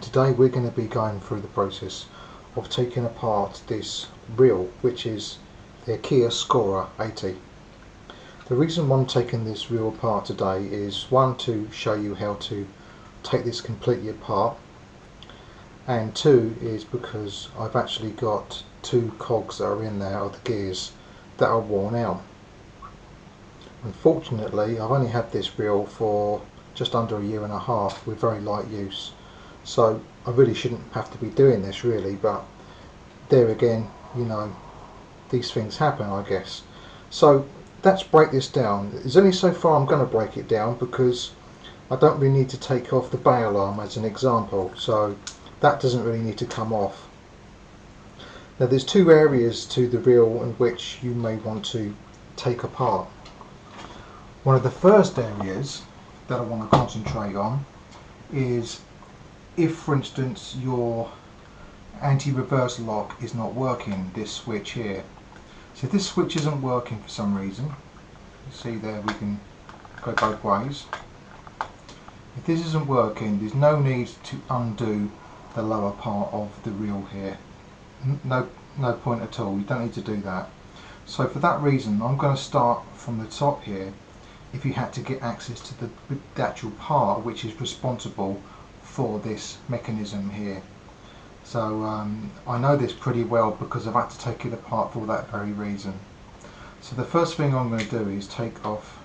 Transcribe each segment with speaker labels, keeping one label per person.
Speaker 1: Today we're going to be going through the process of taking apart this reel, which is the Akios Scora 80. The reason why I'm taking this reel apart today is one, to show you how to take this completely apart, and two is because I've actually got two cogs that are in there, or the gears, that are worn out. Unfortunately, I've only had this reel for just under a year and a half with very light use, so I really shouldn't have to be doing this really, but there again, you know, these things happen, I guess. So let's break this down. There's only so far I'm going to break it down, because I don't really need to take off the bail arm as an example, so that doesn't really need to come off. Now there's two areas to the reel in which you may want to take apart. One of the first areas that I want to concentrate on is if, for instance, your anti-reverse lock is not working, this switch here. So if this switch isn't working for some reason, you see there we can go both ways. If this isn't working, there's no need to undo the lower part of the reel here. No point at all, you don't need to do that. So for that reason, I'm going to start from the top here, if you had to get access to the actual part which is responsible for this mechanism here. So I know this pretty well because I've had to take it apart for that very reason. So the first thing I'm going to do is take off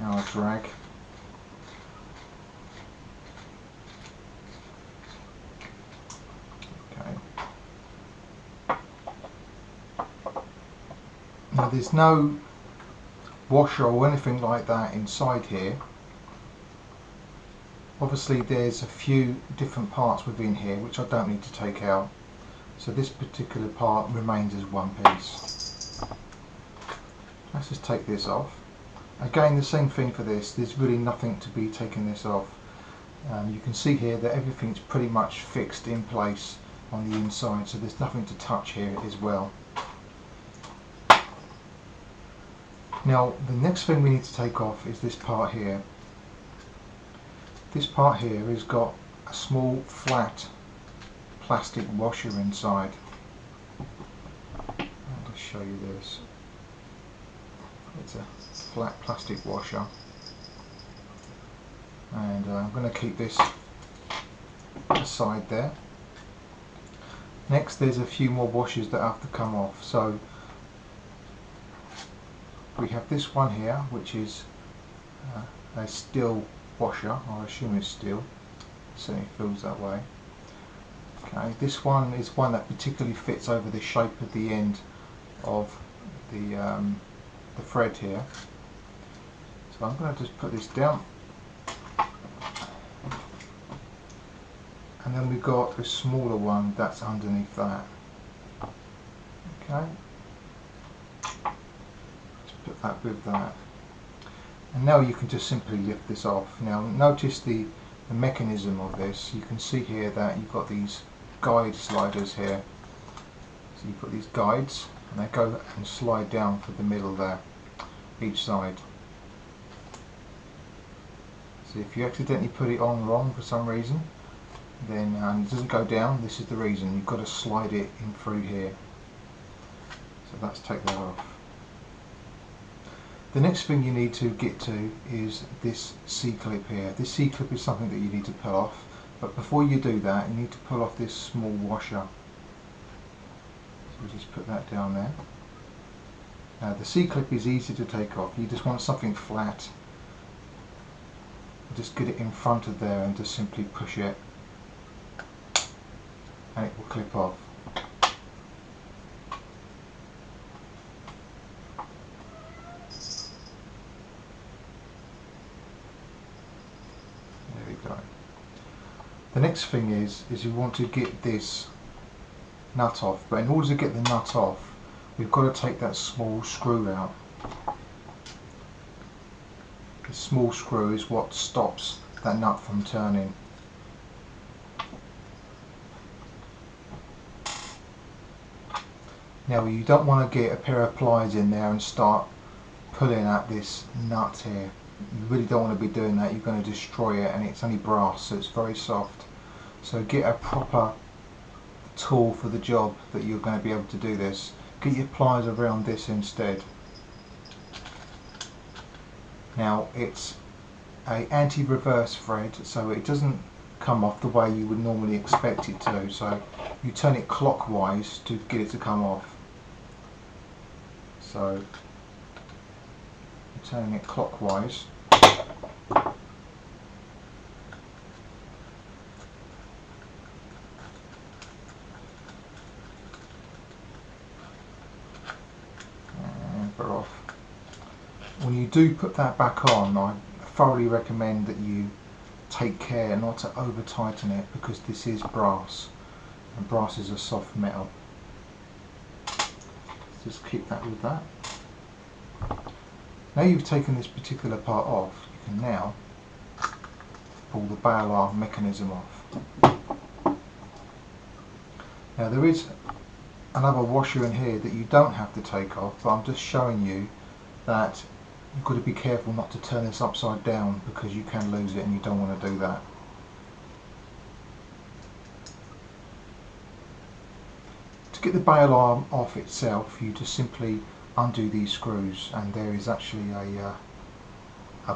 Speaker 1: our drag. Now there's no washer or anything like that inside here. Obviously there's a few different parts within here which I don't need to take out, so this particular part remains as one piece. Let's just take this off. Again, the same thing for this, there's really nothing to be taking this off. You can see here that everything's pretty much fixed in place on the inside, so there's nothing to touch here as well. Now the next thing we need to take off is this part here. This part here has got a small flat plastic washer inside. I'll just show you this. It's a flat plastic washer, and I'm going to keep this aside there. Next there's a few more washers that have to come off. So we have this one here, which is a steel washer. I assume it's steel, it certainly feels that way. Okay, this one is one that particularly fits over the shape of the end of the thread here. So I'm going to just put this down, and then we've got a smaller one that's underneath that. Okay, put that with that, and now you can just simply lift this off. Now notice the mechanism of this. You can see here that you've got these guide sliders here, so you put these guides and they go and slide down for the middle there, each side. So if you accidentally put it on wrong for some reason, then it doesn't go down, this is the reason. You've got to slide it in through here. So let's take that off. The next thing you need to get to is this C-clip here. This C-clip is something that you need to pull off, but before you do that you need to pull off this small washer. So just put that down there. Now the C-clip is easy to take off. You just want something flat. Just get it in front of there and just simply push it, and it will clip off. The next thing is you want to get this nut off, but in order to get the nut off we've got to take that small screw out. The small screw is what stops that nut from turning. Now you don't want to get a pair of pliers in there and start pulling at this nut here. You really don't want to be doing that, you're going to destroy it, and it's only brass, so it's very soft. So get a proper tool for the job that you're going to be able to do this. Get your pliers around this instead. Now it's a anti-reverse thread, so it doesn't come off the way you would normally expect it to, so you turn it clockwise to get it to come off. So you're turning it clockwise. And put off. When you do put that back on, I thoroughly recommend that you take care not to over tighten it, because this is brass, and brass is a soft metal. Just keep that with that. Now you've taken this particular part off, you can now pull the bail arm mechanism off. Now there is another washer in here that you don't have to take off, but I'm just showing you that you've got to be careful not to turn this upside down, because you can lose it and you don't want to do that. To get the bail arm off itself, you just simply undo these screws, and there is actually a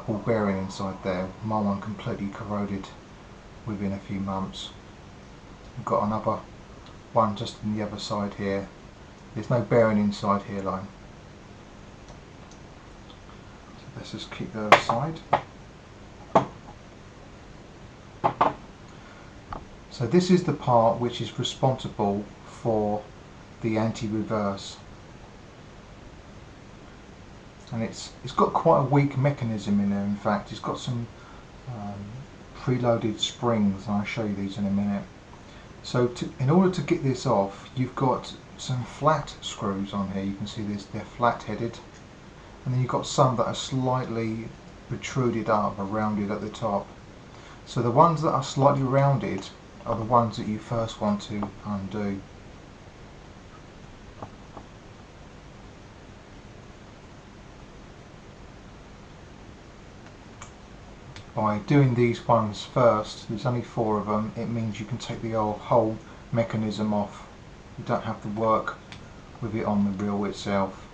Speaker 1: ball bearing inside there. My one completely corroded within a few months. We've got another one just on the other side here. There's no bearing inside here, line. So let's just keep that aside. So this is the part which is responsible for the anti-reverse, and it's got quite a weak mechanism in there. In fact, it's got some preloaded springs, and I'll show you these in a minute. So in order to get this off, you've got some flat screws on here. You can see this, they're flat headed, and then you've got some that are slightly protruded up or rounded at the top. So the ones that are slightly rounded are the ones that you first want to undo. By doing these ones first, there's only 4 of them, it means you can take the whole mechanism off. You don't have to work with it on the reel itself.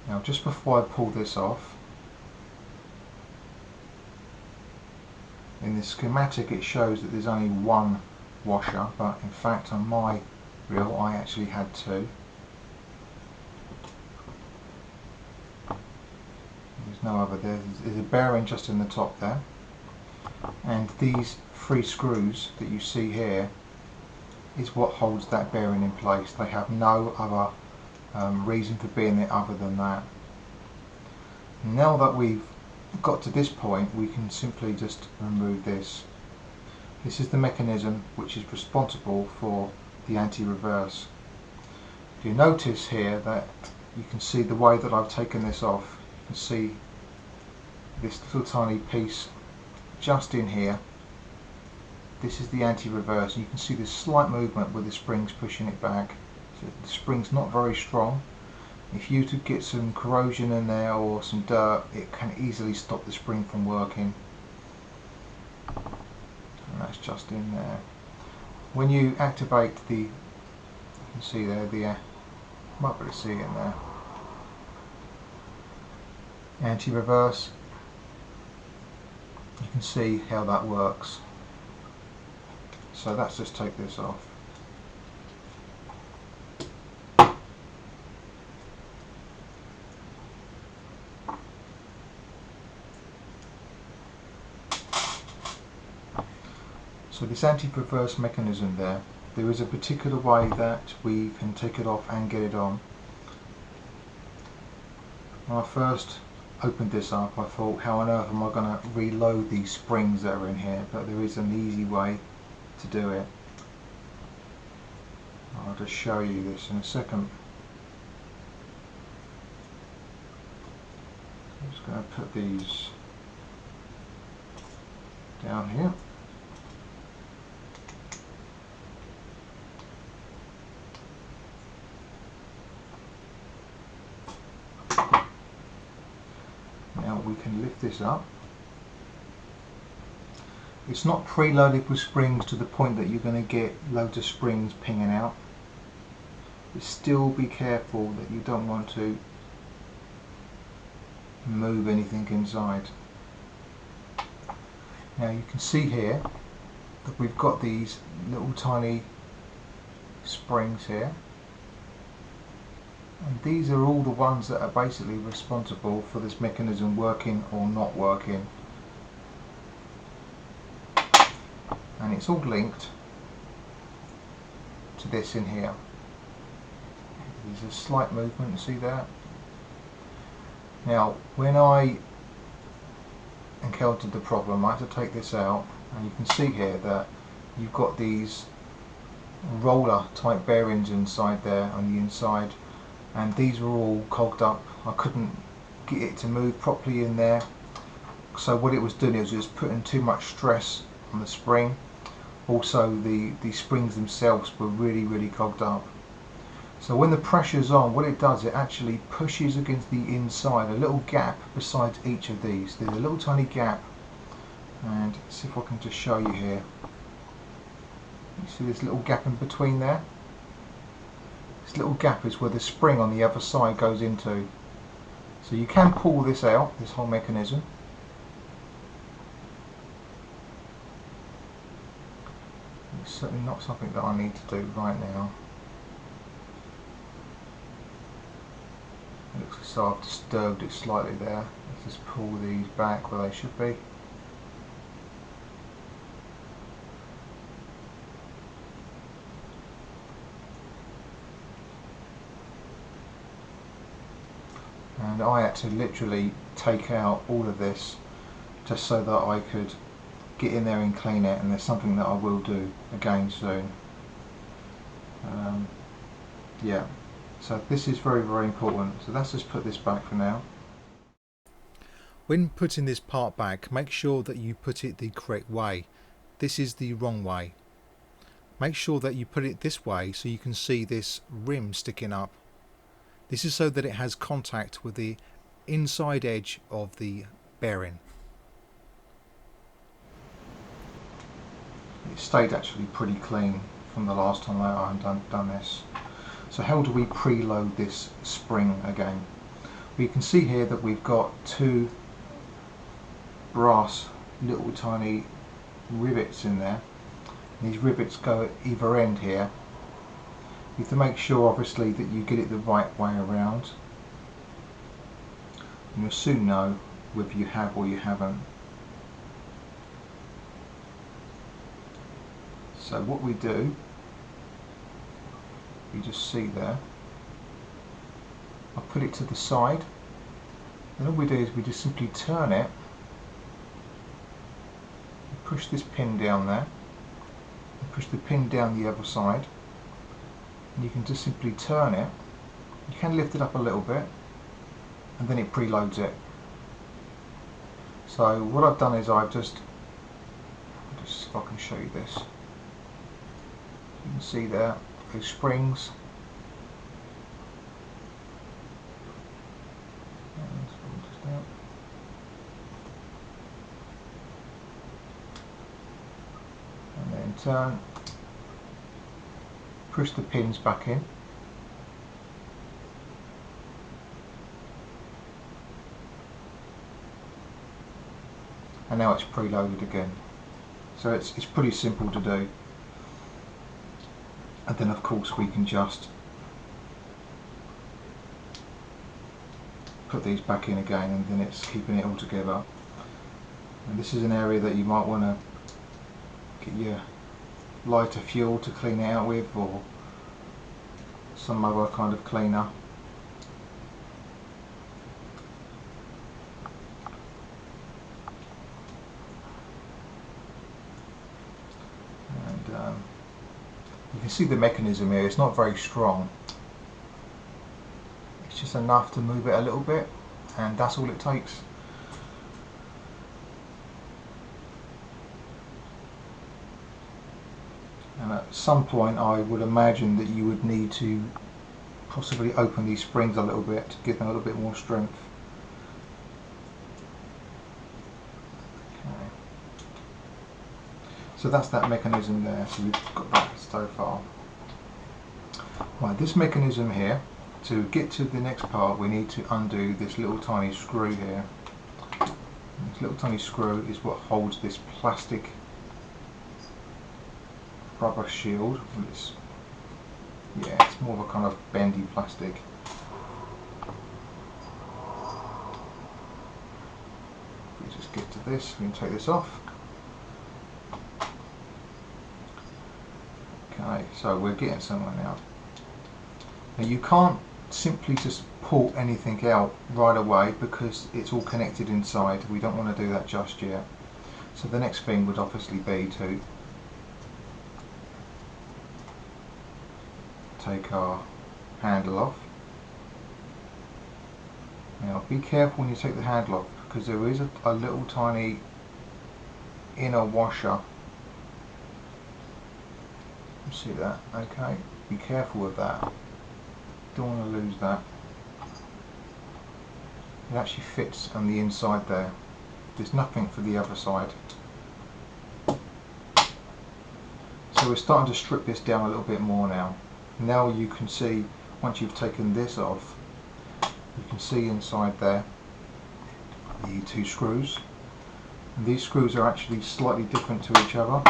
Speaker 1: Now just before I pull this off, in the schematic it shows that there's only 1 washer, but in fact on my reel I actually had 2. There's no other there. There's a bearing just in the top there, and these 3 screws that you see here is what holds that bearing in place. They have no other reason for being there other than that. Now that we've got to this point, we can simply just remove this. This is the mechanism which is responsible for the anti-reverse. If you notice here that you can see the way that I've taken this off, you can see this little tiny piece just in here. This is the anti-reverse, and you can see this slight movement with the springs pushing it back. So the spring's not very strong. If you to get some corrosion in there or some dirt, it can easily stop the spring from working. And that's just in there. When you activate the, you can see there, the might be able to see it in there, anti-reverse, you can see how that works. So let's just take this off. So this anti-reverse mechanism there is a particular way that we can take it off and get it on. When I first opened this up, I thought, how on earth am I going to reload these springs that are in here? But there is an easy way to do it. I'll just show you this in a second. I'm just going to put these down here. Now we can lift this up. It's not preloaded with springs to the point that you're going to get loads of springs pinging out. But still be careful that you don't want to move anything inside. Now you can see here that we've got these little tiny springs here, and these are all the ones that are basically responsible for this mechanism working or not working, and it's all linked to this in here. There's a slight movement, see that? Now when I encountered the problem, I had to take this out, and you can see here that you've got these roller type bearings inside there on the inside, and these were all cogged up. I couldn't get it to move properly in there, so what it was doing is just putting too much stress on the spring. Also the springs themselves were really cogged up. So when the pressure's on, what it does, it actually pushes against the inside, a little gap beside each of these. There's a little tiny gap, and see if I can just show you here. You see this little gap in between there? This little gap is where the spring on the other side goes into. So you can pull this out, this whole mechanism. It's certainly not something that I need to do right now. It looks as though I've disturbed it slightly there. Let's just pull these back where they should be. And I had to literally take out all of this just so that I could get in there and clean it, and there's something that I will do again soon. Yeah. So this is very important. So let's just put this back for now.
Speaker 2: When putting this part back, make sure that you put it the correct way. This is the wrong way. Make sure that you put it this way so you can see this rim sticking up. This is so that it has contact with the inside edge of the bearing.
Speaker 1: It stayed actually pretty clean from the last time I done this. So how do we preload this spring again? Well, you can see here that we've got two brass little tiny rivets in there. And these rivets go at either end here. You have to make sure obviously that you get it the right way around. And you'll soon know whether you have or you haven't. So what we do, you just see there, I put it to the side, and all we do is we just simply turn it, push this pin down there, and push the pin down the other side, and you can just simply turn it. You can lift it up a little bit, and then it preloads it. So what I've done is I've just see if I can show you this. You can see there those springs, and then turn, push the pins back in, and now it's preloaded again. So it's pretty simple to do. And then of course we can just put these back in again, and then it's keeping it all together. And this is an area that you might want to get your lighter fuel to clean it out with, or some other kind of cleaner. You can see the mechanism here, it's not very strong. It's just enough to move it a little bit, and that's all it takes. and at some point I would imagine that you would need to possibly open these springs a little bit to give them a little bit more strength. Okay. So that's that mechanism there, so we've got that so far. Right, this mechanism here, to get to the next part we need to undo this little tiny screw here. This little tiny screw is what holds this plastic rubber shield. It's more of a kind of bendy plastic. If we just get to this, we can take this off. Okay, so we're getting somewhere now. Now you can't simply just pull anything out right away because it's all connected inside. We don't want to do that just yet. So the next thing would obviously be to take our handle off. Now be careful when you take the handle off because there is a little tiny inner washer. You see that? Okay, be careful with that. Don't want to lose that. It actually fits on the inside there. There's nothing for the other side. So we're starting to strip this down a little bit more now. Now you can see, once you've taken this off, you can see inside there the two screws. And these screws are actually slightly different to each other.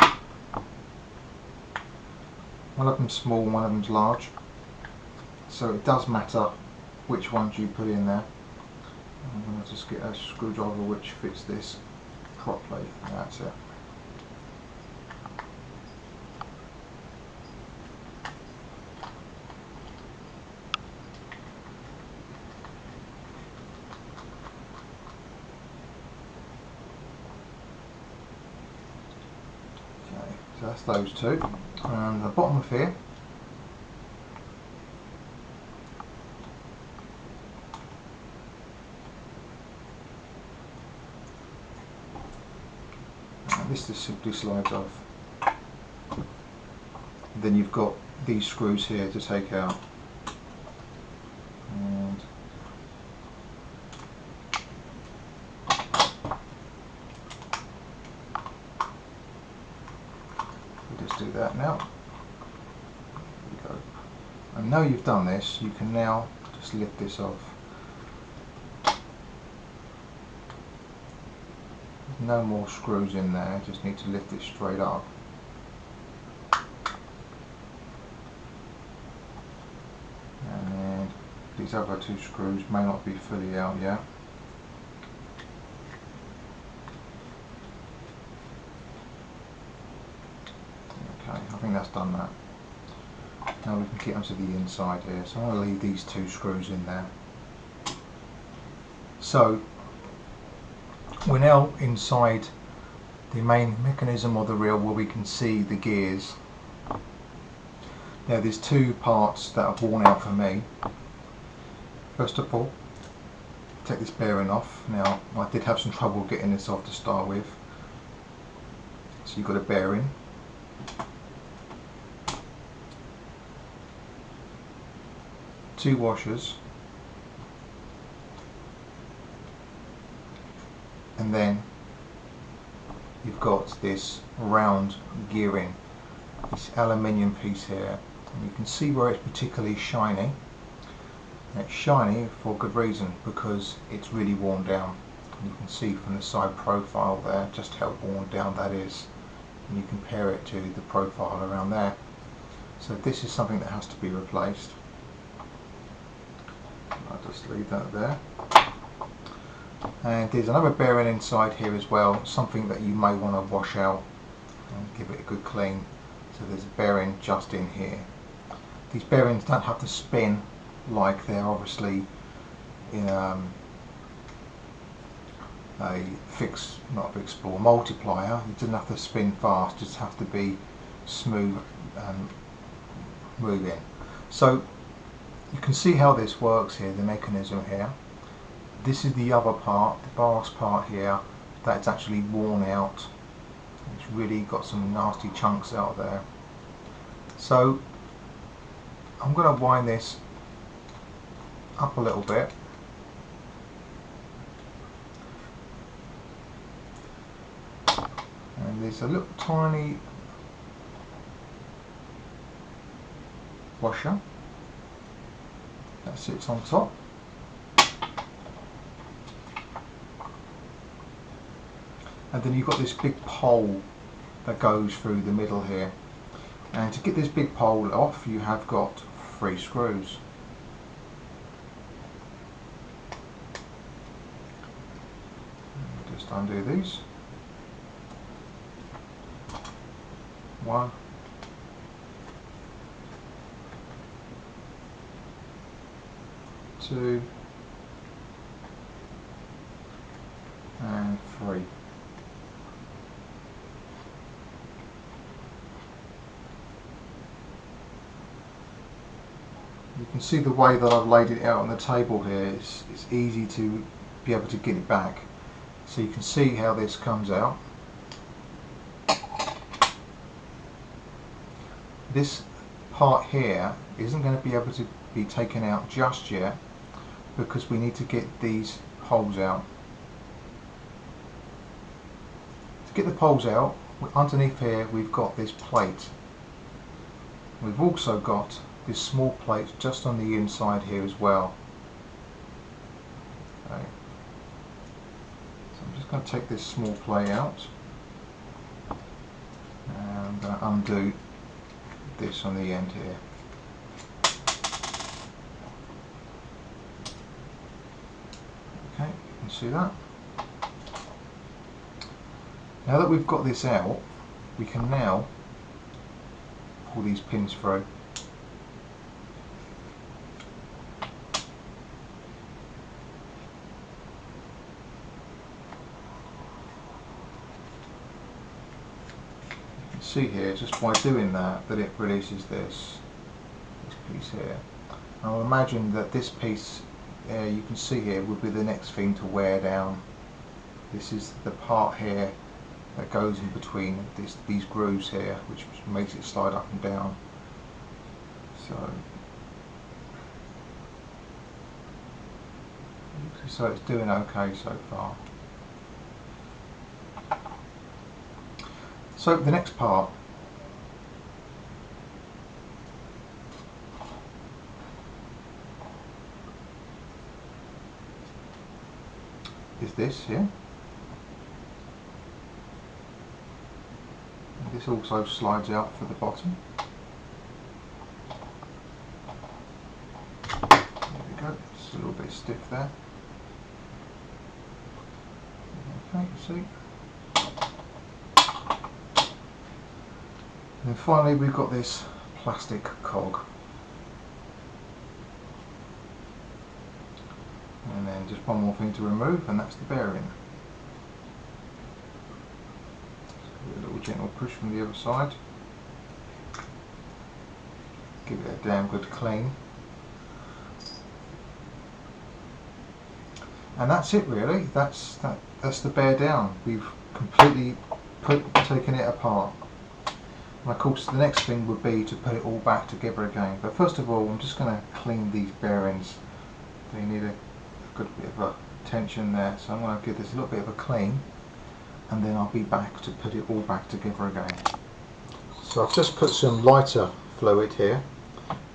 Speaker 1: One of them's small, one of them's large. So it does matter which ones you put in there. I'm going to just get a screwdriver which fits this properly. That's it. Okay, so that's those two. And the bottom of here, this just simply slides off. Then you've got these screws here to take out. And we'll just do that now. There we go. And now you've done this, you can now just lift this off. No more screws in there, just need to lift it straight up. And then these other two screws may not be fully out yet. Okay, I think that's done that. Now we can get onto the inside here, so I'm going to leave these two screws in there. So we're now inside the main mechanism of the reel where we can see the gears. Now there's two parts that are worn out for me. First of all, take this bearing off. Now I did have some trouble getting this off to start with. So you've got a bearing. Two washers. And then you've got this round gearing, this aluminium piece here, and you can see where it's particularly shiny. And it's shiny for good reason, because it's really worn down. And you can see from the side profile there just how worn down that is, and you compare it to the profile around there. So this is something that has to be replaced. I'll just leave that there. And there's another bearing inside here as well, something that you may want to wash out and give it a good clean. So there's a bearing just in here. These bearings don't have to spin like they're obviously in a fixed, not a fixed ball, multiplier. It doesn't have to spin fast, just have to be smooth and moving. So you can see how this works here, the mechanism here. This is the other part, the brass part here, that's actually worn out. It's really got some nasty chunks out there. So I'm going to wind this up a little bit. And there's a little tiny washer that sits on top. And then you've got this big pole that goes through the middle here. And to get this big pole off, you have got 3 screws. Just undo these. 1, 2, and 3. You can see the way that I've laid it out on the table here. It's easy to be able to get it back. So you can see how this comes out. This part here isn't going to be able to be taken out just yet because we need to get these holes out. To get the poles out, underneath here we've got this plate. We've also got this small plate just on the inside here as well. Okay. So I'm just going to take this small plate out and I'm going to undo this on the end here. Okay, you can see that. Now that we've got this out, we can now pull these pins through. See here, just by doing that it releases this piece here. I'll imagine that this piece you can see here would be the next thing to wear down. This is the part here that goes in between these grooves here, which makes it slide up and down. So it's doing okay so far. So the next part is this here. And this also slides out for the bottom. There we go, it's a little bit stiff there. Okay, see. And then finally we've got this plastic cog. And then just one more thing to remove, and that's the bearing. Just give it a little gentle push from the other side. Give it a damn good clean. And that's it really, that's the bear down. We've completely taken it apart. And of course the next thing would be to put it all back together again. But first of all I'm just going to clean these bearings. They need a good bit of attention there. So I'm going to give this a little bit of a clean and then I'll be back to put it all back together again. So I've just put some lighter fluid here,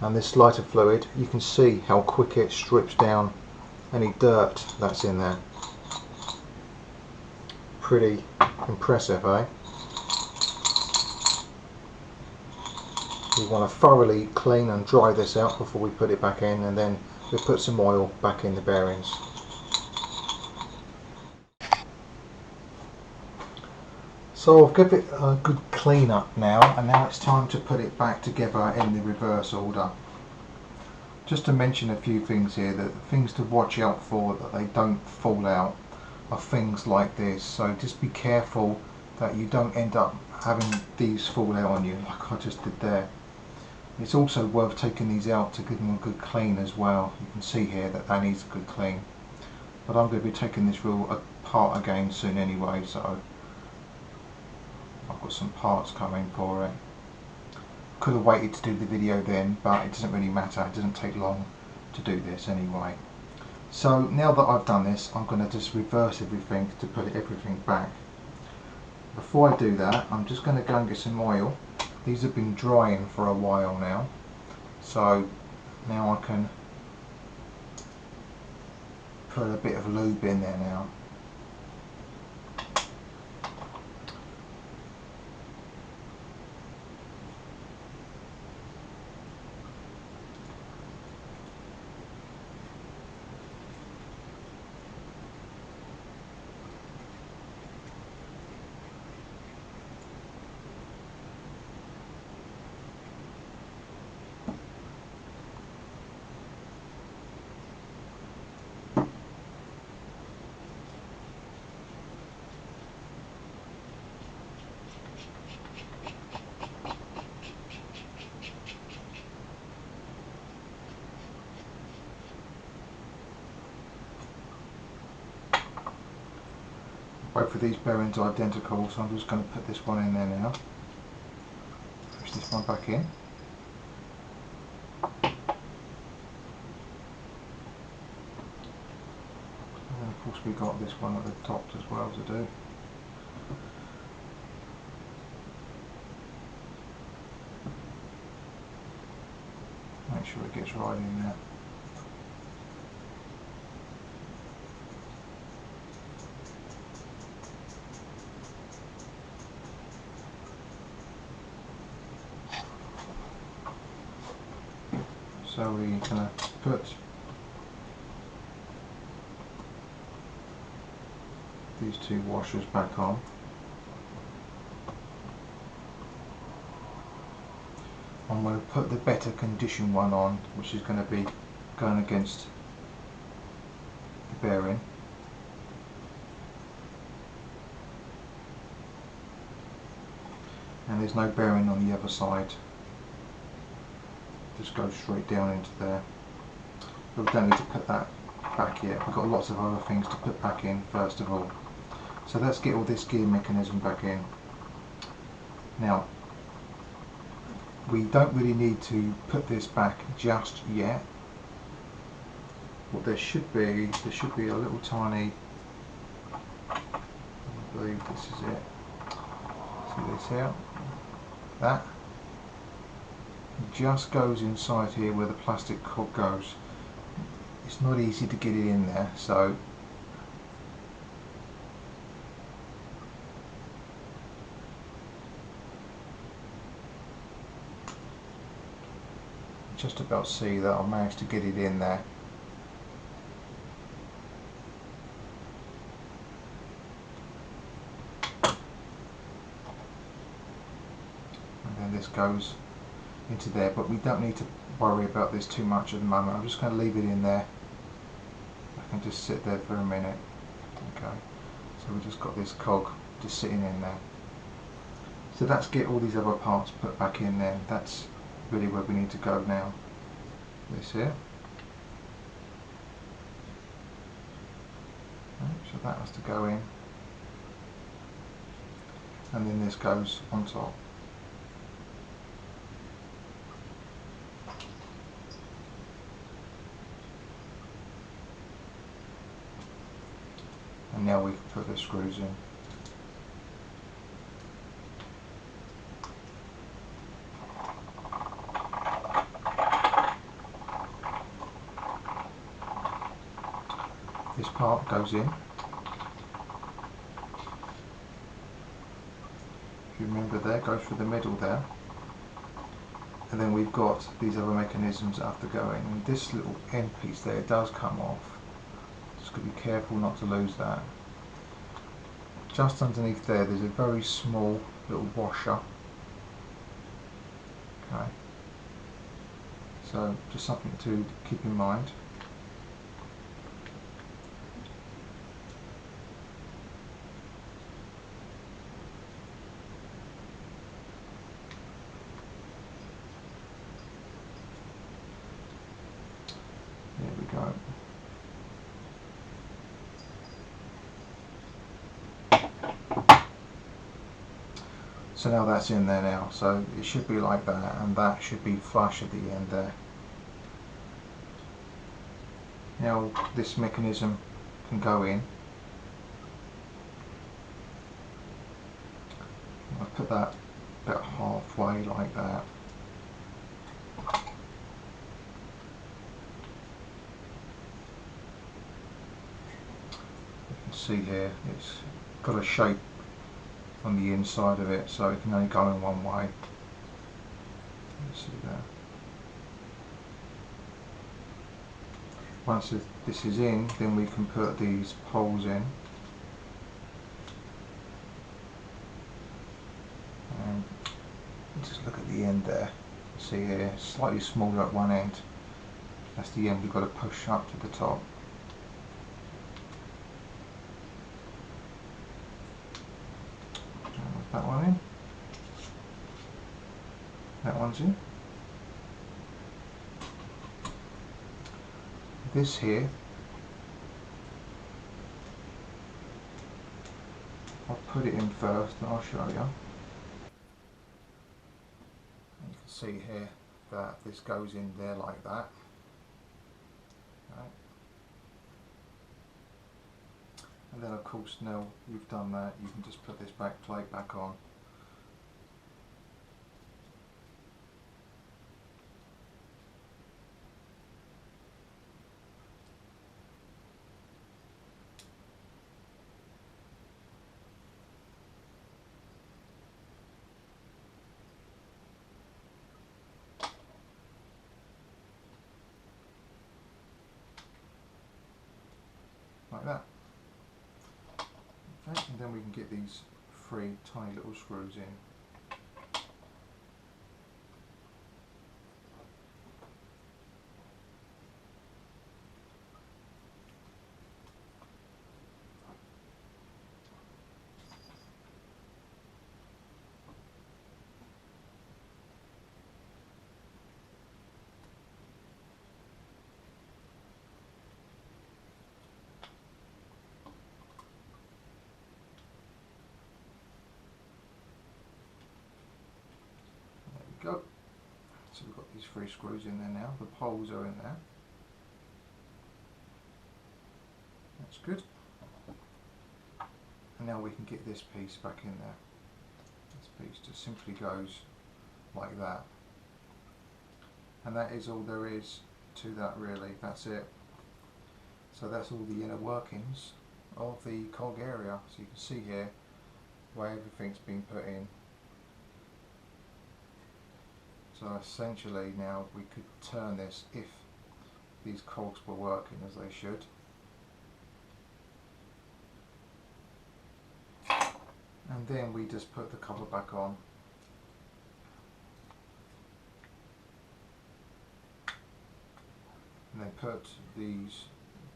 Speaker 1: and this lighter fluid, you can see how quick it strips down any dirt that's in there. Pretty impressive, eh? We want to thoroughly clean and dry this out before we put it back in, and then we'll put some oil back in the bearings. So I've given it a good clean up now, and now it's time to put it back together in the reverse order. Just to mention a few things here, that things to watch out for that they don't fall out are things like this. So just be careful that you don't end up having these fall out on you like I just did there. It's also worth taking these out to give them a good clean as well. You can see here that needs a good clean. But I'm going to be taking this reel apart again soon anyway, so I've got some parts coming for it. Could have waited to do the video then, but it doesn't really matter. It doesn't take long to do this anyway. So now that I've done this, I'm going to just reverse everything to put everything back. Before I do that, I'm just going to go and get some oil. These have been drying for a while now, so now I can put a bit of lube in there now. Both of these bearings are identical, so I'm just going to put this one in there now. Push this one back in. And of course we've got this one at the top as well to do. Make sure it gets right in there. So we're going to put these two washers back on. I'm going to put the better condition one on, which is going to be going against the bearing. And there's no bearing on the other side. Just goes straight down into there. But we don't need to put that back yet. We've got lots of other things to put back in first of all. So let's get all this gear mechanism back in. Now, we don't really need to put this back just yet. What there should be a little tiny, I believe this is it. See this here? That just goes inside here where the plastic cog goes. It's not easy to get it in there, so just about see that I managed to get it in there. And then this goes into there, but we don't need to worry about this too much at the moment. I'm just going to leave it in there. I can just sit there for a minute. Okay, so we just got this cog just sitting in there. So let's get all these other parts put back in there. That's really where we need to go now. This here. Okay, so that has to go in. And then this goes on top. And now we can put the screws in. This part goes in. If you remember there, goes through the middle there. And then we've got these other mechanisms that have to go in. And this little end piece there does come off. Just got to be careful not to lose that. Just underneath there, there's a very small little washer. Okay. So just something to keep in mind. There we go. So now that's in there now, so it should be like that, and that should be flush at the end there. Now this mechanism can go in. I'll put that about halfway like that. You can see here it's got a shape on the inside of it, so it can only go in one way. You see that. Once this is in, then we can put these poles in. And just look at the end there. See here, slightly smaller at one end. That's the end we've got to push up to the top. That one in. That one's in. This here, I'll put it in first and I'll show you. You can see here that this goes in there like that. Right. And then of course now you've done that, you can just put this back plate back on. Like that. Okay, and then we can get these 3 tiny little screws in. Go. So we've got these 3 screws in there now. The poles are in there. That's good. And now we can get this piece back in there. This piece just simply goes like that. And that is all there is to that really. That's it. So that's all the inner workings of the cog area. So you can see here where everything's been put in. So essentially now we could turn this if these cogs were working as they should. And then we just put the cover back on. And then put these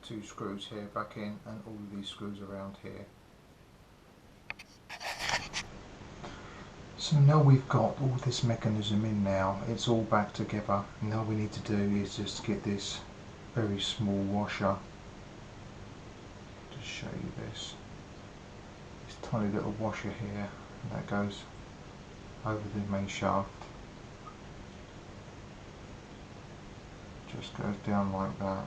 Speaker 1: 2 screws here back in and all of these screws around here. So now we've got all this mechanism in now, it's all back together. And all we need to do is just get this very small washer to show you this. This tiny little washer here, and that goes over the main shaft. Just goes down like that.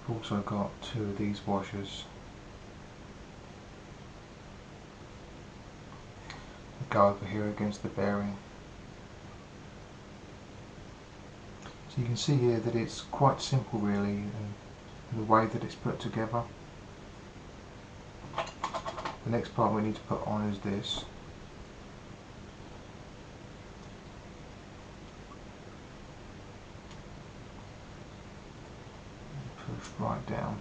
Speaker 1: We've also got 2 of these washers. Go over here against the bearing. So you can see here that it's quite simple really in the way that it's put together. The next part we need to put on is this. Push right down.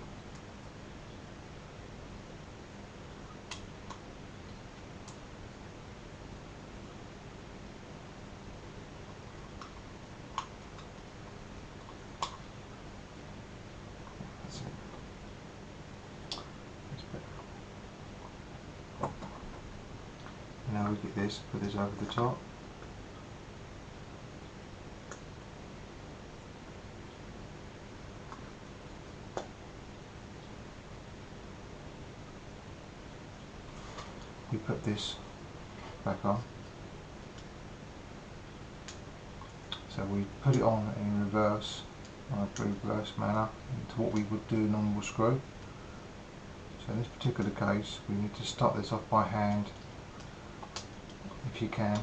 Speaker 1: Now we get this, put this over the top. you put this back on. So we put it on in reverse, on a reverse manner, into what we would do a normal screw. So in this particular case, we need to start this off by hand, if you can.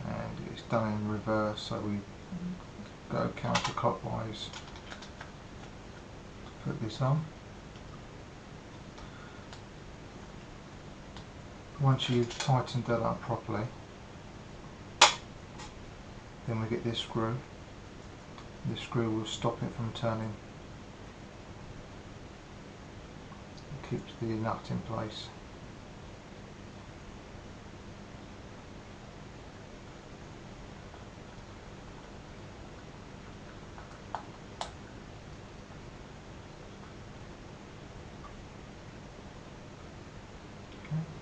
Speaker 1: And it's done in reverse, so we go counterclockwise, put this on. Once you've tightened that up properly, then we get this screw. This screw will stop it from turning. It keeps the nut in place.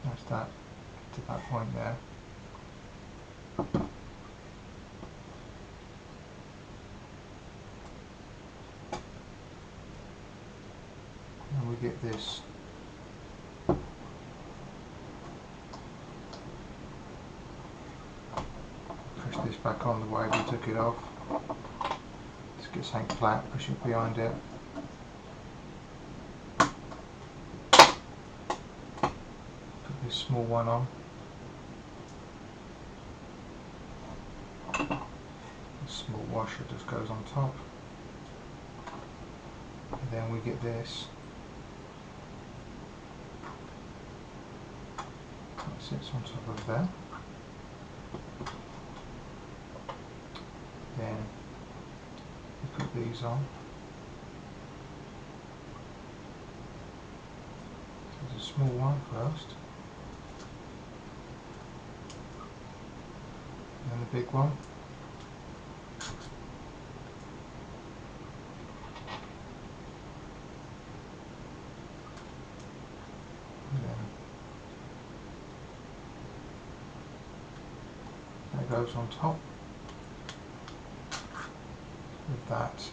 Speaker 1: That's that to that point there. And we get this push this back on the way we took it off. Just get something flat, push it behind it. This small one on. A small washer just goes on top. And then we get this. That sits on top of there. Then we put these on. There's a small one first. And the big one. And then that goes on top with that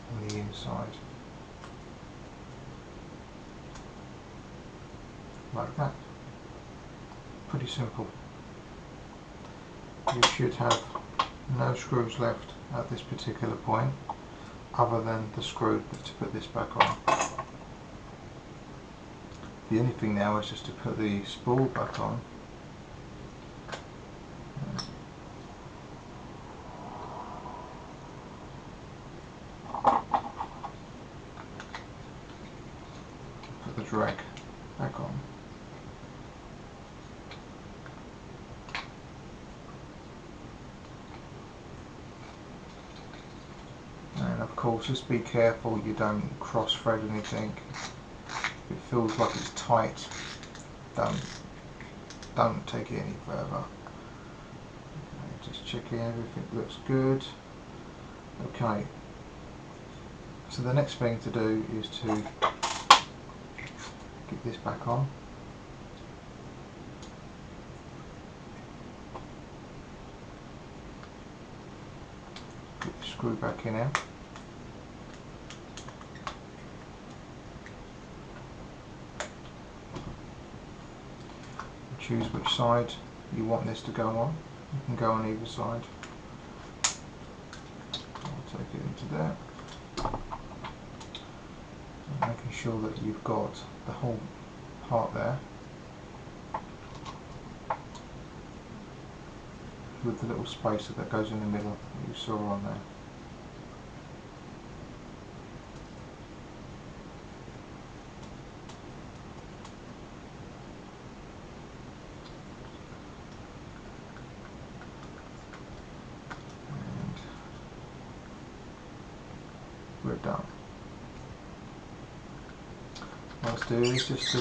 Speaker 1: on the inside. Like that. Pretty simple. You should have no screws left at this particular point other than the screw to put this back on. The only thing now is just to put the spool back on. Put the drag back on. And of course, just be careful you don't cross thread anything. If it feels like it's tight, don't take it any further. Okay, just checking everything looks good. Okay, so the next thing to do is to get this back on. Get the screw back in here. Choose which side you want this to go on. You can go on either side. I'll take it into there. And making sure that you've got the whole part there with the little spacer that goes in the middle that you saw on there. We're done. What let's do is just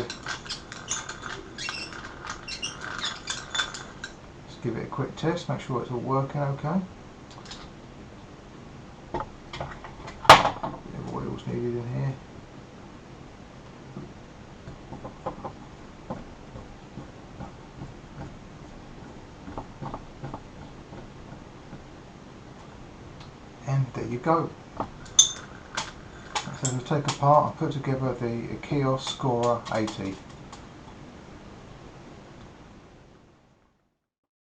Speaker 1: give it a quick test, make sure it's all working okay. Bit of oil's needed in here. And there you go. So we'll take apart and put together the Akios Scora 80.